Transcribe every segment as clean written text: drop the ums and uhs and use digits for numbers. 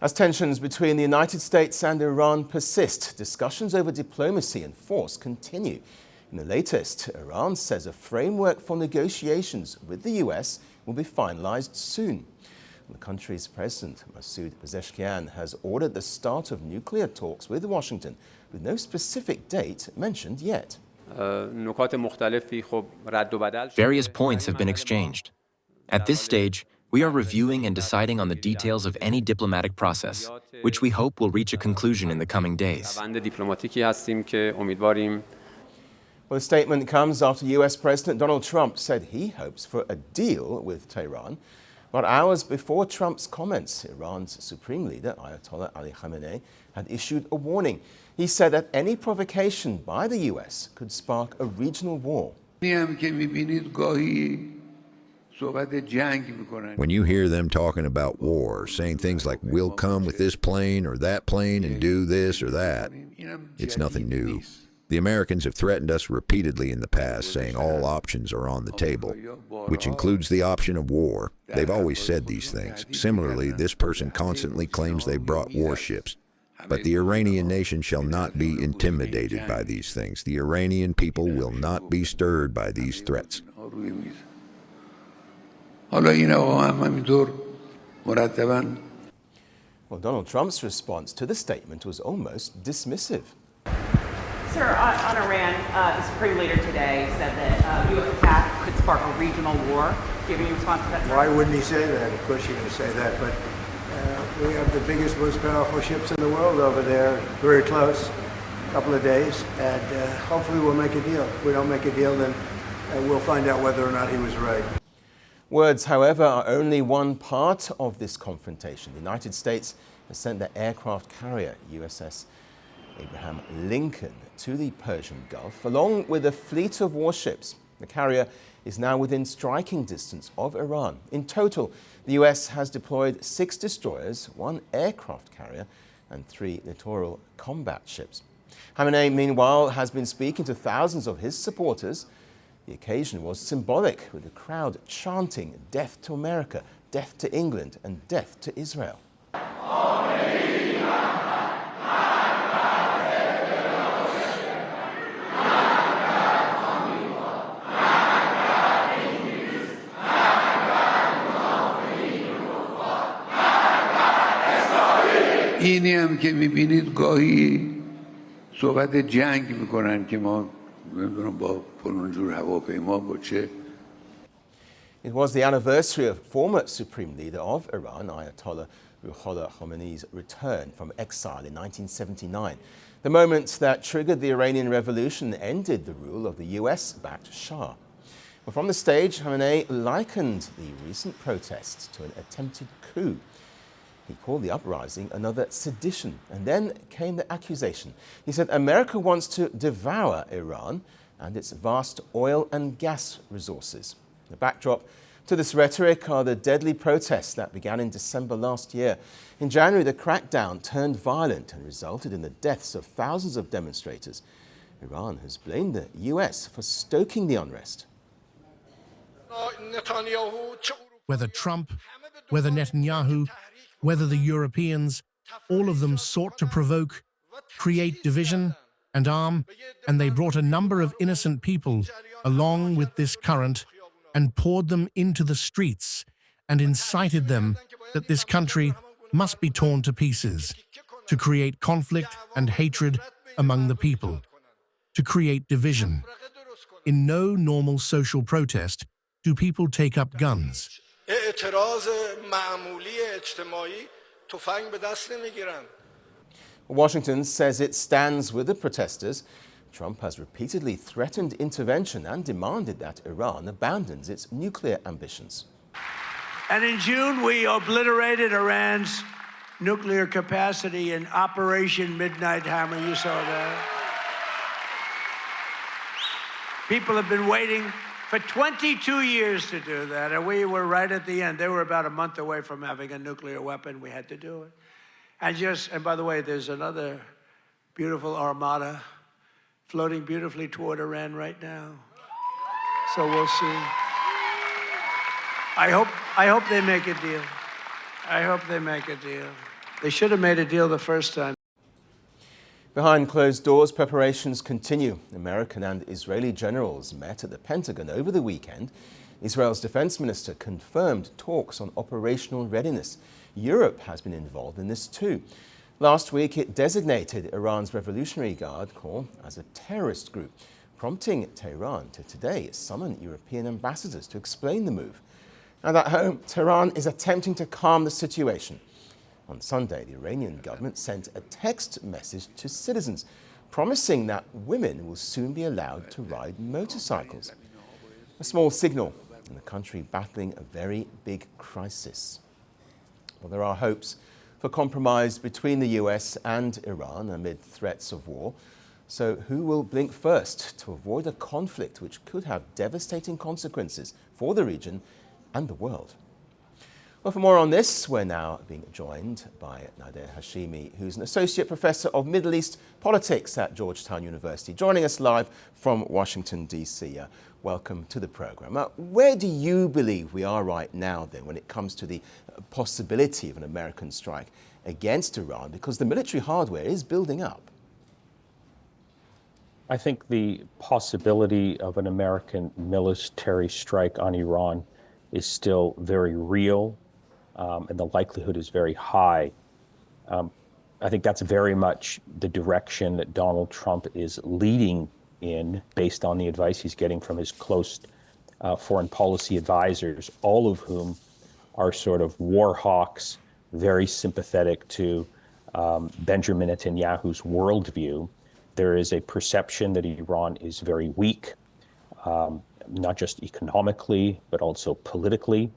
As tensions between the United States and Iran persist, discussions over diplomacy and force continue. In the latest, Iran says a framework for negotiations with the US will be finalized soon. The country's President Masoud Pezeshkian has ordered the start of nuclear talks with Washington, with no specific date mentioned yet. Various points have been exchanged. At this stage, we are reviewing and deciding on the details of any diplomatic process, which we hope will reach a conclusion in the coming days. Well, the statement comes after US President Donald Trump said he hopes for a deal with Tehran. But hours before Trump's comments, Iran's supreme leader, Ayatollah Ali Khamenei, had issued a warning. He said that any provocation by the US could spark a regional war. When you hear them talking about war, saying things like, we'll come with this plane or that plane and do this or that, it's nothing new. The Americans have threatened us repeatedly in the past, saying all options are on the table, which includes the option of war. They've always said these things. Similarly, this person constantly claims they brought warships. But the Iranian nation shall not be intimidated by these things. The Iranian people will not be stirred by these threats. Well, Donald Trump's response to the statement was almost dismissive. Sir, on Iran, the Supreme Leader today said that U.S. attack could spark a regional war. Do you have any response to that, sir? Why wouldn't he say that? Of course you're going to say that, but we have the biggest, most powerful ships in the world over there, very close, a couple of days, and hopefully we'll make a deal. If we don't make a deal, then we'll find out whether or not he was right. Words, however, are only one part of this confrontation. The United States has sent the aircraft carrier USS Abraham Lincoln to the Persian Gulf, along with a fleet of warships. The carrier is now within striking distance of Iran. In total, the US has deployed 6 destroyers, 1 aircraft carrier, and 3 littoral combat ships. Khamenei, meanwhile, has been speaking to thousands of his supporters. The occasion was symbolic, with the crowd chanting "Death to America, death to England, and death to Israel." اینی هم که میبینید گاهی صحبت جنگ میکنن که ما نمیدونم با فلان جور هواپیما با چه. It was the anniversary of former Supreme Leader of Iran, Ayatollah Khamenei's return from exile in 1979, the moment that triggered the Iranian Revolution and ended the rule of the US-backed Shah. Well, from the stage, Khamenei likened the recent protests to an attempted coup. He called the uprising another sedition, and then came the accusation. He said America wants to devour Iran and its vast oil and gas resources. The backdrop to this rhetoric are the deadly protests that began in December last year. In January, the crackdown turned violent and resulted in the deaths of thousands of demonstrators. Iran has blamed the US for stoking the unrest. Whether Trump, whether Netanyahu, whether the Europeans, all of them sought to provoke, create division and arm, and they brought a number of innocent people along with this current and poured them into the streets and incited them that this country must be torn to pieces, to create conflict and hatred among the people, to create division. In no normal social protest do people take up guns. Washington says it stands with the protesters. Trump has repeatedly threatened intervention and demanded that Iran abandons its nuclear ambitions. And in June, we obliterated Iran's nuclear capacity in Operation Midnight Hammer. You saw that. People have been waiting for 22 years to do that, and we were right at the end. They were about a month away from having a nuclear weapon. We had to do it. And by the way, there's another beautiful armada floating beautifully toward Iran right now. So we'll see. I hope they make a deal. I hope they make a deal. They should have made a deal the first time. Behind closed doors, preparations continue. American and Israeli generals met at the Pentagon over the weekend. Israel's defense minister confirmed talks on operational readiness. Europe has been involved in this too. Last week, it designated Iran's Revolutionary Guard Corps as a terrorist group, prompting Tehran to today summon European ambassadors to explain the move. And at home, Tehran is attempting to calm the situation. On Sunday, the Iranian government sent a text message to citizens, promising that women will soon be allowed to ride motorcycles. A small signal in the country battling a very big crisis. Well, there are hopes for compromise between the US and Iran amid threats of war. So who will blink first to avoid a conflict which could have devastating consequences for the region and the world? Well, for more on this, we're now being joined by Nader Hashimi, who's an Associate Professor of Middle East Politics at Georgetown University, joining us live from Washington, D.C. Welcome to the program. Where do you believe we are right now, then, when it comes to the possibility of an American strike against Iran? Because the military hardware is building up. I think the possibility of an American military strike on Iran is still very real. And the likelihood is very high. I think that's very much the direction that Donald Trump is leading in, based on the advice he's getting from his close foreign policy advisors, all of whom are sort of war hawks, very sympathetic to Benjamin Netanyahu's worldview. There is a perception that Iran is very weak, not just economically, but also politically.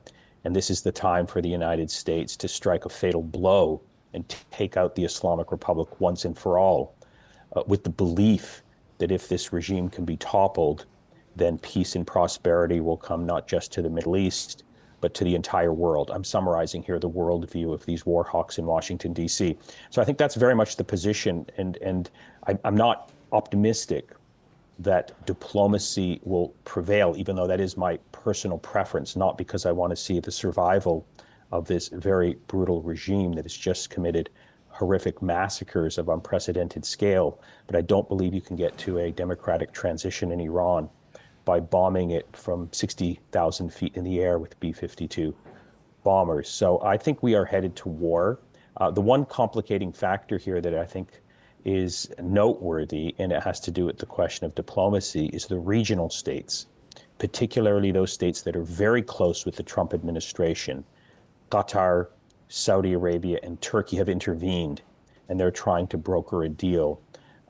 And this is the time for the United States to strike a fatal blow and take out the Islamic Republic once and for all, with the belief that if this regime can be toppled, then peace and prosperity will come not just to the Middle East, but to the entire world. I'm summarizing here the worldview of these war hawks in Washington, D.C. So I think that's very much the position, and I'm not optimistic that diplomacy will prevail, even though that is my personal preference, not because I want to see the survival of this very brutal regime that has just committed horrific massacres of unprecedented scale. But I don't believe you can get to a democratic transition in Iran by bombing it from 60,000 feet in the air with B-52 bombers. So I think we are headed to war. The one complicating factor here that I think is noteworthy, and it has to do with the question of diplomacy, is the regional states, particularly those states that are very close with the Trump administration. Qatar, Saudi Arabia, and Turkey have intervened, and they're trying to broker a deal.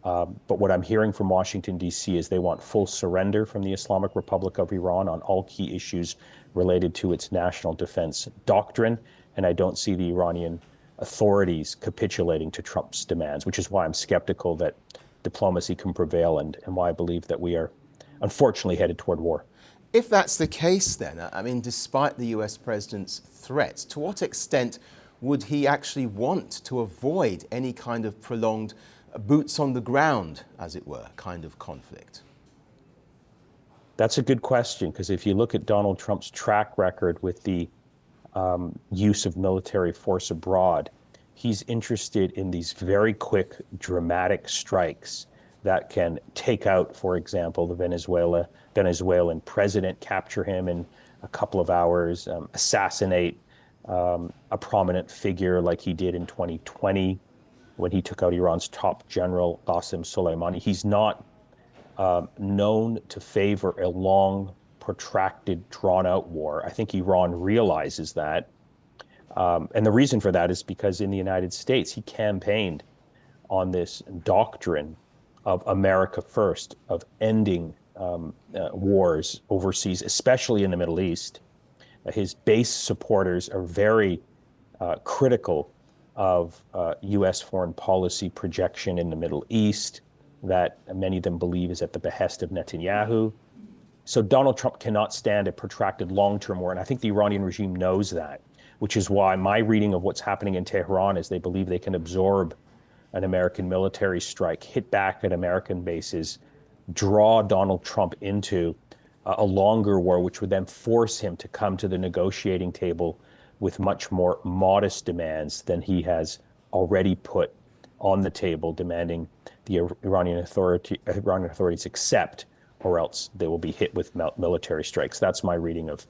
But what I'm hearing from Washington, D.C. is they want full surrender from the Islamic Republic of Iran on all key issues related to its national defense doctrine, and I don't see the Iranian authorities capitulating to Trump's demands, which is why I'm skeptical that diplomacy can prevail, and why I believe that we are unfortunately headed toward war. If that's the case, then, I mean, despite the US president's threats, to what extent would he actually want to avoid any kind of prolonged boots on the ground, as it were, kind of conflict? That's a good question, because if you look at Donald Trump's track record with the use of military force abroad, he's interested in these very quick, dramatic strikes that can take out, for example, the Venezuelan president, capture him in a couple of hours, assassinate a prominent figure like he did in 2020 when he took out Iran's top general, Qasem Soleimani. He's not known to favor a long, protracted, drawn-out war. I think Iran realizes that. And the reason for that is because in the United States, he campaigned on this doctrine of America first, of ending wars overseas, especially in the Middle East. His base supporters are very critical of U.S. foreign policy projection in the Middle East that many of them believe is at the behest of Netanyahu. So Donald Trump cannot stand a protracted long-term war, and I think the Iranian regime knows that, which is why my reading of what's happening in Tehran is they believe they can absorb an American military strike, hit back at American bases, draw Donald Trump into a longer war, which would then force him to come to the negotiating table with much more modest demands than he has already put on the table, demanding the Iranian authorities accept, or else they will be hit with military strikes. That's my reading of,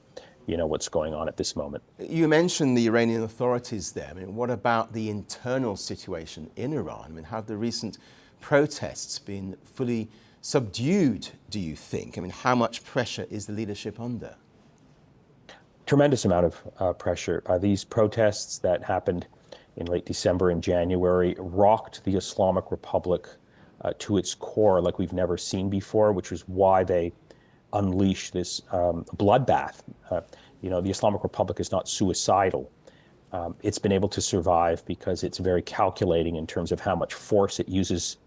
what's going on at this moment. You mentioned the Iranian authorities there. I mean, what about the internal situation in Iran? I mean, have the recent protests been fully subdued, do you think? I mean, how much pressure is the leadership under? Tremendous amount of pressure. These protests that happened in late December and January rocked the Islamic Republic to its core like we've never seen before, which is why they unleashed this bloodbath. The Islamic Republic is not suicidal. It's been able to survive because it's very calculating in terms of how much force it uses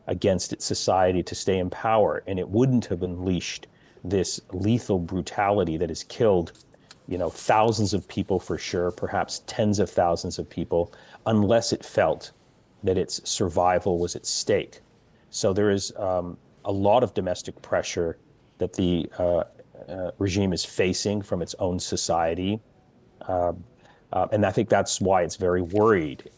against its society to stay in power. And it wouldn't have unleashed this lethal brutality that has killed thousands of people for sure, perhaps tens of thousands of people, unless it felt that its survival was at stake. So there is a lot of domestic pressure that the regime is facing from its own society. And I think that's why it's very worried.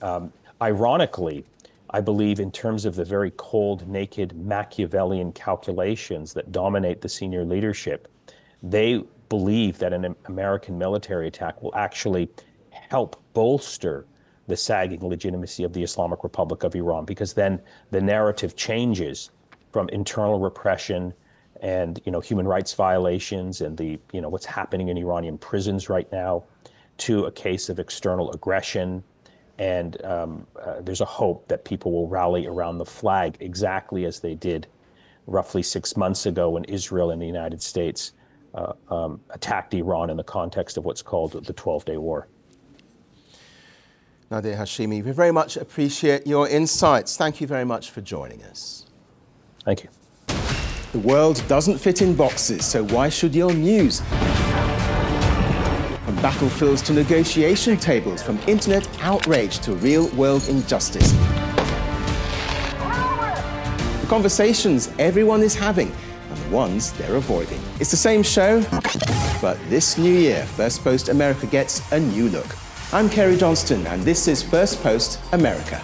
Ironically, I believe in terms of the very cold, naked Machiavellian calculations that dominate the senior leadership, they believe that an American military attack will actually help bolster the sagging legitimacy of the Islamic Republic of Iran, because then the narrative changes from internal repression and human rights violations and the what's happening in Iranian prisons right now to a case of external aggression. And there's a hope that people will rally around the flag exactly as they did roughly 6 months ago when Israel and the United States attacked Iran in the context of what's called the 12-Day War. Nadir Hashimi, we very much appreciate your insights. Thank you very much for joining us. Thank you. The world doesn't fit in boxes, so why should your news? From battlefields to negotiation tables, from internet outrage to real-world injustice. The conversations everyone is having and the ones they're avoiding. It's the same show, but this new year, Firstpost America gets a new look. I'm Cary Johnston, and this is Firstpost America.